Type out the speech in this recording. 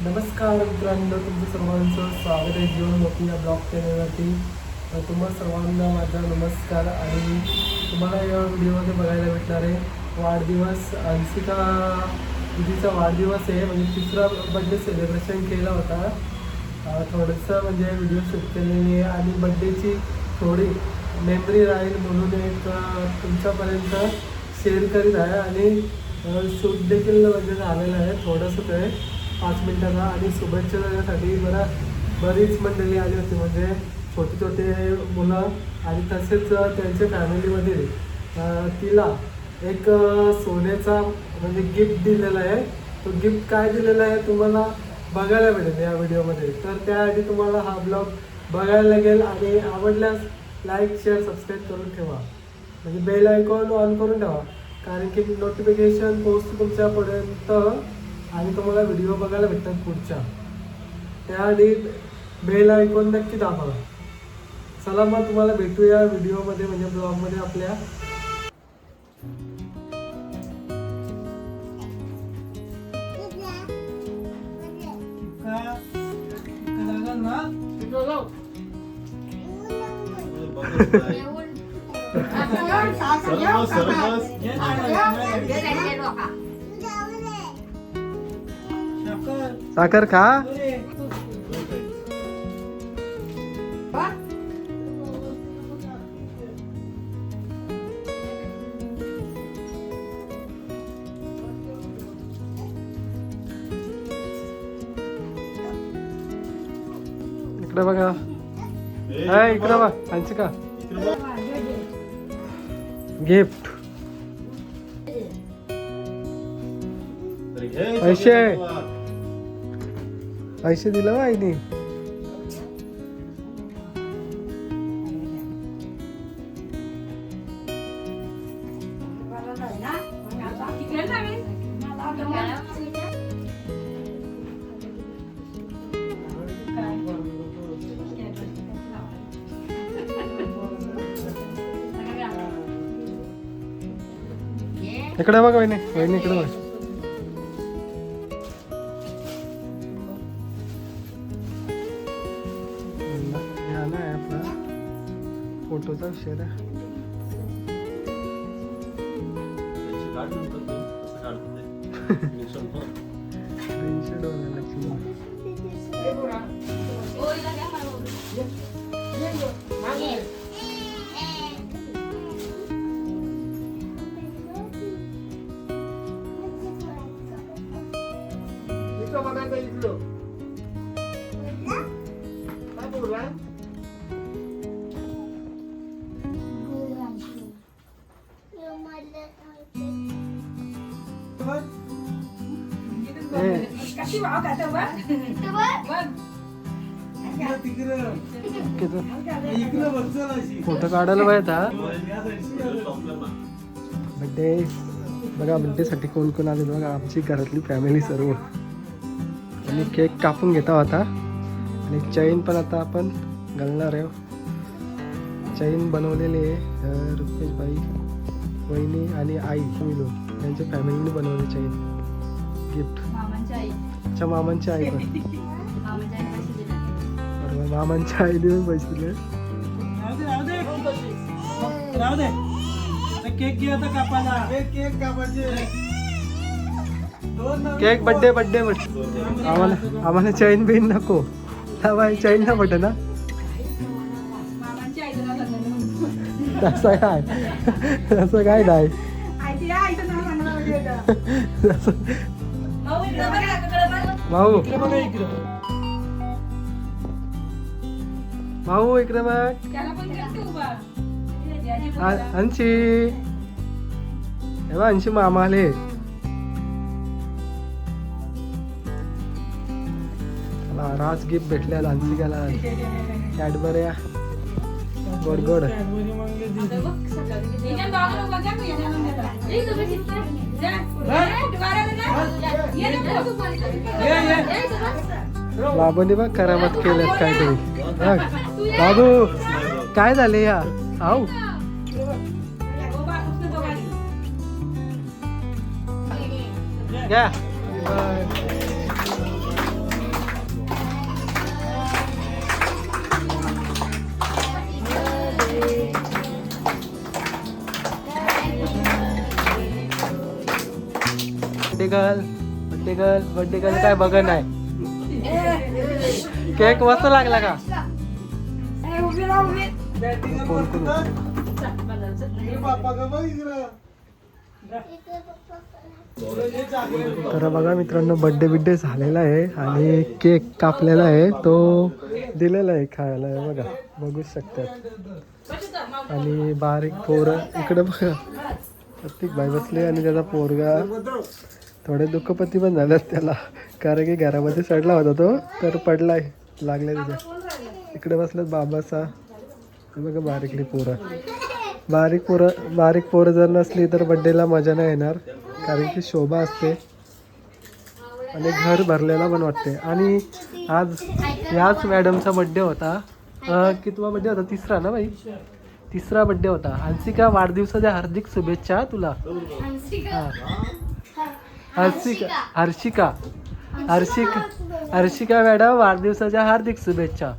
नमस्कार मित्रांनो, तुमचं सर्वांचं स्वागत आहे जीवन मोठी या ब्लॉग चॅनलवरती. तुम्हा सर्वांना माझा नमस्कार. आणि तुम्हाला या व्हिडिओमध्ये बघायला भेटणार आहे वाढदिवस. अंशिका दिदीचा वाढदिवस आहे, म्हणजे तिसरा बड्डे सेलिब्रेशन केला होता. थोडंसं म्हणजे व्हिडिओ शूट केलेली आहे आणि बड्डेची थोडी मेमरी राहील म्हणून एक तुमच्यापर्यंत शेअर करीत आहे. आणि शूट देखील म्हणजे झालेलं आहे थोडंसं ते 5 मिनिटाचा. आणि शुभेच्छा देण्यासाठी बरीच मंडळी आली होती, म्हणजे छोटे छोटे मुलं आणि तसेच त्यांच्या फॅमिलीमधील तिला एक सोन्याचा म्हणजे गिफ्ट दिलेला आहे. तो गिफ्ट काय दिलेला आहे तुम्हाला बघायला भेटेल या व्हिडिओमध्ये. तर त्याआधी तुम्हाला हा ब्लॉग बघायला लागेल आणि आवडल्यास लाईक शेअर सबस्क्राईब करून ठेवा, म्हणजे बेल आयकॉन ऑन करून ठेवा, कारण की नोटिफिकेशन पोस्ट तुमच्यापर्यंत आणि तुम्हाला व्हिडिओ बघायला भेटतात पुढच्या. त्याआधी बेल आयकॉन नक्की दाबा. चला मग तुम्हाला भेटूया व्हिडिओमध्ये, म्हणजे ब्लॉगमध्ये आपल्या. साखर खा. इकडे बघा, इकडे बघा अंशिका, गिफ्ट. पैसे दिले बा आईने. इकडे बघा वहिनी, वहिनी इकडे बघा. फोटोचा शेअर आहे. फोटो काढायला पाहिजे. बड्डे बघा, बड्डेसाठी कोण कोण आले बघा, आमची घरातली फॅमिली सर्व. आणि केक कापून घेता होता आणि चैन पण आता आपण घालणार आहे. चैन बनवलेली आहे रुपेश भाई, वहिनी आणि आई मिळून त्यांच्या फॅमिलीने बनवली चैन. गिफ्ट अच्छा मामांची आई पण, बरोबर मामांच्या आईने पण पैसे दिले. केक बड्डे बड्डे आम्हाला चैन बिन नको बाई, चैन ना बट ना तसं काय, तसं काय नाही. भाऊ भाऊ इकडे बघ. अंशी हे बघ, अंशी मामा आले. राज गिफ्ट भेटल्या अंशिकाला, कॅडबऱ्या गोड गोड. बाबूने बघ करामत केल्यात काहीतरी. बाबू काय झाले या आऊ. घ्या बर्थडे गर्ल काय बघ नाही. केक मस्त लागला का? फोन करू. तर बघा मित्रांनो बर्थडे झालेला आहे आणि केक कापलेला आहे तो दिलेला आहे खायला आहे बघा बघू शकतात. आणि बारीक पोरं इकडे बघा प्रत्येक बाई बसले आणि त्याचा पोरगा थोडे दुःखपती पण झालेत त्याला कारण की घरामध्ये चढला होता तो तर पडलाय लागलाय त्याच्या. इकडे बसलेत बाबाचा बघा बारीकली पोरं. बारीक पोरं जर नसली तर बड्डेला मजा नाही येणार कारण की शोभा असते आणि घर भरलेला पण वाटते. आणि आज याच मॅडमचा बड्डे होता. कितवा बड्डे होता? तिसरा ना बाई? तिसरा बड्डे होता. हंसिका वाढदिवसाच्या हार्दिक शुभेच्छा तुला. हर्षिका मॅडम वाढदिवसाच्या हार्दिक शुभेच्छा.